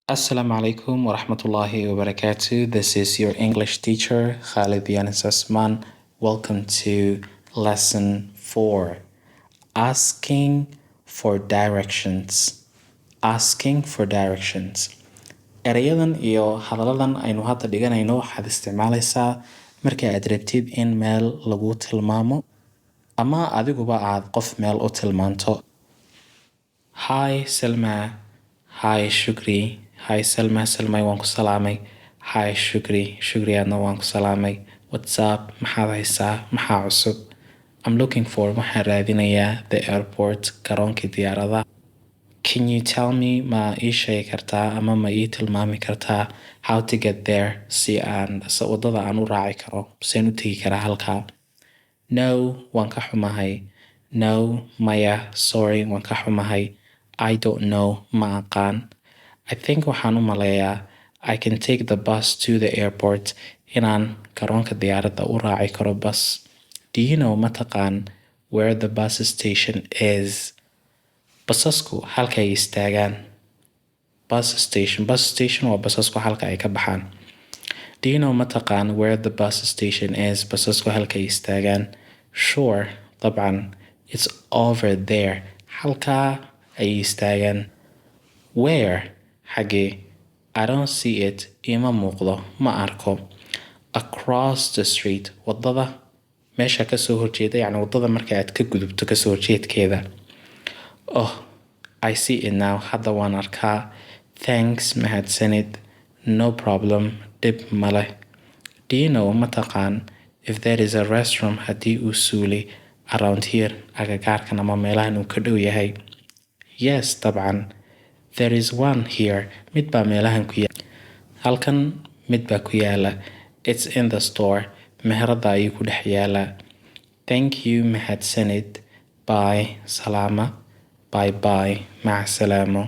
Assalamu alaikum wa rahmatullahi wa barakatuh. This is your English teacher, Khalid Yanis Osman. Welcome to lesson 4. Asking for directions. Asking for directions. Erayadan iyo hadaladan aynu hadda dhiganayno waxaad isticmaalaysaa marka aad rabtid in meel lagu tilmaamo ama adiguba aad qof meel u tilmaanto. Hi Selma. Hi Shukri. Hi Selma. Selma waan ku salaamay. Hi Shukri. Shukri adna waan ku salaamay. What's up? Maxaad haysaa? Maxaa cusub? I'm looking for waxaan raadinayaa the airport garoonkii diyaaradaha. Can you tell me ma ii sheegi kartaa ama ma ii tilmaami kartaa how to get there si wadada aan u raaci karo seen u tegi karaa halkaa? No, waan ka xumahay. No, maya, sorry, waan ka xumahay. I don't know, ma aqaan. I think waxaan u maleeyaa I can take the bus to the airport inaan garoonka diyaaradda u raaci karo bus. Do you know mataqaan where the bus station is? Basasku halka ay istaagaan. Bus station waa basasku halka ay ka baxaan. Do you know mataqaan where the bus station is? Basasku halka ay istaagaan. Sure, طبعا. It's over there. Halka ay istaagaan. Where? Xagee? I don't see it. Ima muuqdo. Ma arko. Across the street. Wadada meesha ka soo horjeeda, yani wadada marka aad ka gudubto ka soo horjeedkeeda. Oh, I see it now. Hadda waan arkaa. Thanks, mahadsanid. No problem. Dib male. Do you know mataqaan if there is a restroom haddii uu suuli around here agagaarkan ama meelahan uu ka dhow yahay? Yes, طبعا. There is one here. Mid baa meelahan ku yaala. Halkan mid baa ku yaala. It's in the store. Meherada ayuu ku dhex yaala. Thank you, mahadsanid. Bye, salama. Bye bye, maca salaamo.